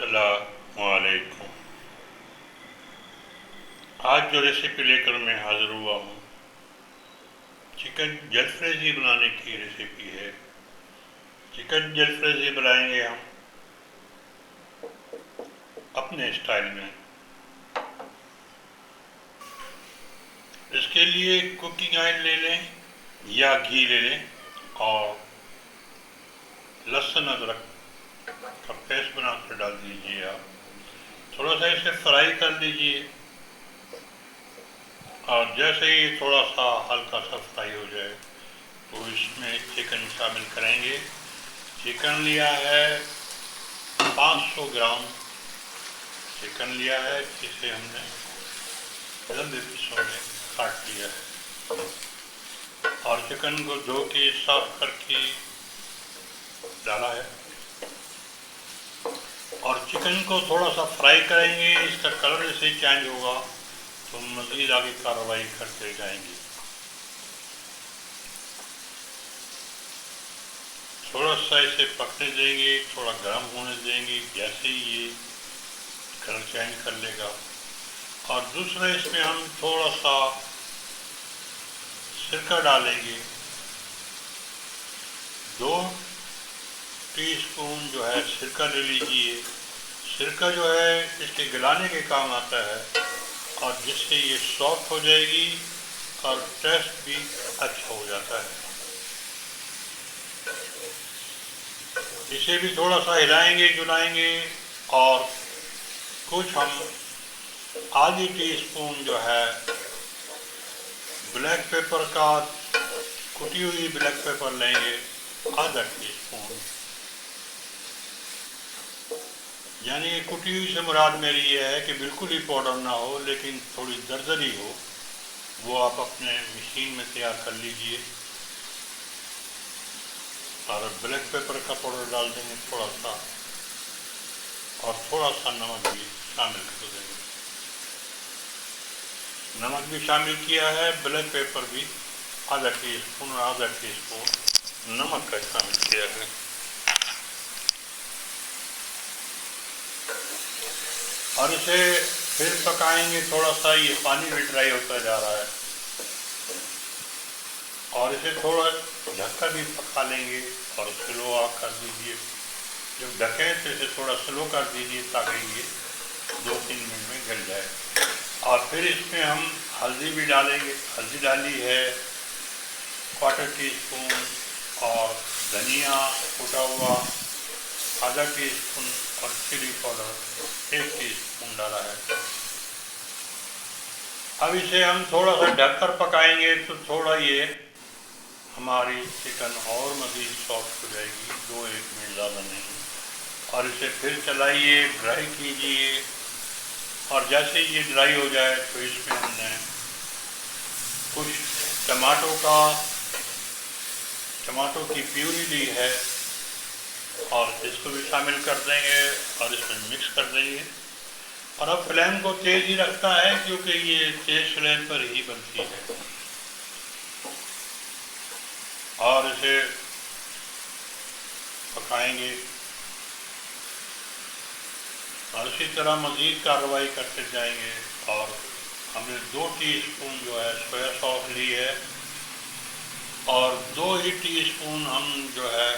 अस्सलामुअलैकुम। आज जो रेसिपी लेकर मैं हाज़िर हुआ हूँ, चिकन जलफ्रेज़ी बनाने की रेसिपी है। चिकन जलफ्रेज़ी बनाएंगे हम अपने स्टाइल में। इसके लिए कुकिंग ऑयल ले लें या घी ले लें और लहसुन अदरक का पेस्ट बनाकर डाल दीजिए। आप थोड़ा सा इसे फ्राई कर लीजिए और जैसे ही थोड़ा सा हल्का सा फ्राई हो जाए तो इसमें चिकन शामिल करेंगे। चिकन लिया है 500 ग्राम चिकन लिया है, जिसे हमने लंबे पीसों में काट लिया है और चिकन को धो के साफ करके डाला है और चिकन को थोड़ा सा फ्राई करेंगे। इसका कलर जैसे चेंज होगा तो मज़ीद आगे कार्रवाई करते जाएंगे। थोड़ा सा इसे पकने देंगे, थोड़ा गर्म होने देंगे। जैसे ही ये कलर चेंज कर लेगा और दूसरा इसमें हम थोड़ा सा सिरका डालेंगे। 2 टीस्पून जो है सिरका ले लीजिए। सिरका जो है इसके गलाने के काम आता है और जिससे ये सॉफ्ट हो जाएगी और टेस्ट भी अच्छा हो जाता है। इसे भी थोड़ा सा हिलाएंगे जुलाएंगे और कुछ हम आधी टीस्पून जो है ब्लैक पेपर का, कुटी हुई ब्लैक पेपर लेंगे, आधा टीस्पून। यानी कुटी हुई से मुराद मेरी ये है कि बिल्कुल ही पाउडर ना हो, लेकिन थोड़ी दरदरी हो। वो आप अपने मशीन में तैयार कर लीजिए और ब्लैक पेपर का पाउडर डाल देंगे थोड़ा सा और थोड़ा सा नमक भी शामिल कर देंगे। नमक भी शामिल किया है, ब्लैक पेपर भी आधा टीस्पून और आधा टीस्पून नमक का शामिल किया है। और इसे फिर पकाएंगे थोड़ा सा। ये पानी भी ड्राई होता जा रहा है और इसे थोड़ा ढककर भी पका लेंगे और स्लो ऑफ कर दीजिए। जब ढकें तो इसे थोड़ा स्लो कर दीजिए ताकि ये 2-3 मिनट में गल जाए। और फिर इसमें हम हल्दी भी डालेंगे। हल्दी डाली है 1/4 टीस्पून और धनिया कुटा हुआ आधा टीस्पून और चिली पाउडर 1 टीस्पून डाला है। अब इसे हम थोड़ा सा ढककर पकाएंगे तो थोड़ा ये हमारी चिकन और मज़ीद सॉफ्ट हो जाएगी। 2-1 मिनट ज़्यादा नहीं। और इसे फिर चलाइए, ड्राई कीजिए और जैसे ये ड्राई हो जाए तो इसमें हमने कुछ टमाटो की प्यूरी ली है और इसको भी शामिल कर देंगे और इसमें मिक्स कर देंगे। और अब फ्लेम को तेज़ ही रखना है क्योंकि ये तेज़ फ्लेम पर ही बनती है। और इसे पकाएंगे और इसी तरह मज़ीद कार्रवाई करते जाएंगे। और हमने 2 टीस्पून जो है सोया सॉस ली है और 2 ही टीस्पून हम जो है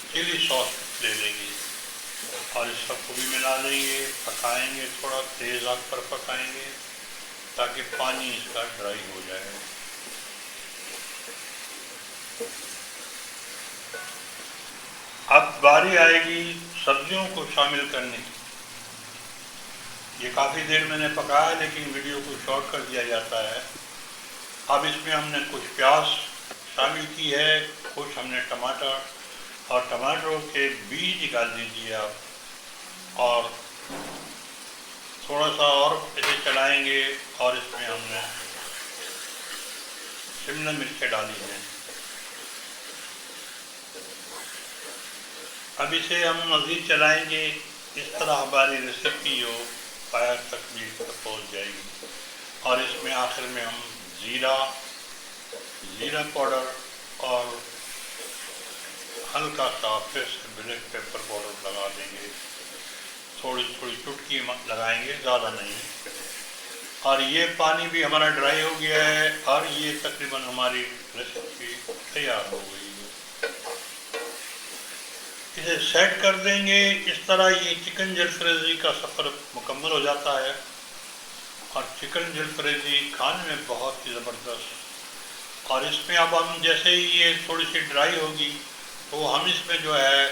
चिली सॉस ले लेंगे और इस सबको भी मिला लेंगे। पकाएंगे, थोड़ा तेज़ आंच पर पकाएंगे ताकि पानी इसका ड्राई हो जाए। अब बारी आएगी सब्जियों को शामिल करने की। ये काफ़ी देर मैंने पकाया लेकिन वीडियो को शॉर्ट कर दिया जाता है। अब इसमें हमने कुछ प्याज शामिल की है, कुछ हमने टमाटर और टमाटरों के बीज निकाल दीजिए आप। और थोड़ा सा और इसे चलाएंगे और इसमें हमने शिमला मिर्च डाली है। अब इसे हम मज़ीद चलाएंगे। इस तरह हमारी रेसिपी जो पाया तक भी पहुँच जाएगी। और इसमें आखिर में हम ज़ीरा पाउडर और हल्का सा फिर से ब्लैक पेपर पाउडर लगा देंगे थोड़ी थोड़ी चुटकी लगाएंगे, ज़्यादा नहीं। और ये पानी भी हमारा ड्राई हो गया है और ये तकरीबन हमारी रेसिपी तैयार हो गई है। इसे सेट कर देंगे। इस तरह ये चिकन जलफ्रेजी का सफ़र मुकम्मल हो जाता है। और चिकन जलफ्रेजी खाने में बहुत ही ज़बरदस्त। और इसमें अब हम जैसे ही ये थोड़ी सी ड्राई होगी तो हम इसमें जो है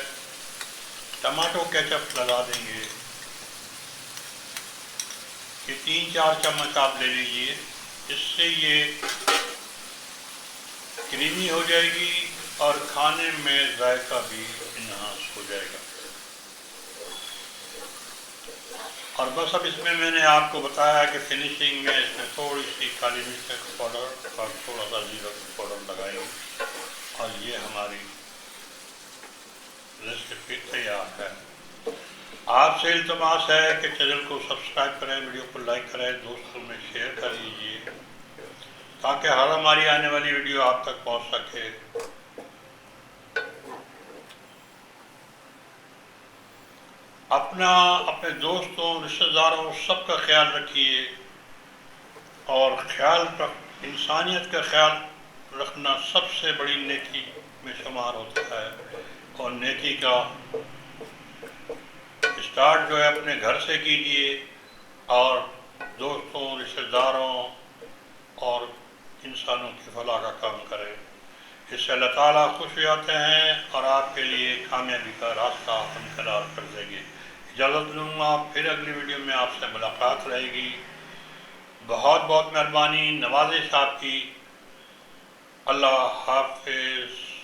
टमाटो केचप लगा देंगे। ये 3-4 चम्मच आप ले लीजिए। इससे ये क्रीमी हो जाएगी और खाने में जायका भी इन्हांस हो जाएगा। और बस अब इसमें मैंने आपको बताया कि फिनिशिंग में इसमें थोड़ी सी काली मिर्च का पाउडर और थोड़ा सा जीरा का पाउडर लगाएंगे और ये हमारी रेसिपी तैयार है। आपसे इल्तमास है कि चैनल को सब्सक्राइब करें, वीडियो को लाइक करें, दोस्तों में शेयर कर लीजिए ताकि हर हमारी आने वाली वीडियो आप तक पहुंच सके। अपने दोस्तों, रिश्तेदारों, सबका ख्याल रखिए। और इंसानियत का ख्याल रखना सबसे बड़ी नेकी में शुमार होता है। और नेकी का स्टार्ट जो है अपने घर से कीजिए और दोस्तों, रिश्तेदारों और इंसानों की भला का काम करें। इससे अल्लाह ताला खुश हो जाते हैं और आपके लिए कामयाबी का रास्ता हमकरार कर देंगे। इजाज़त लूँगा, फिर अगली वीडियो में आपसे मुलाकात रहेगी। बहुत बहुत मेहरबानी, नवाज़िश आपकी। अल्लाह हाफ़िज़।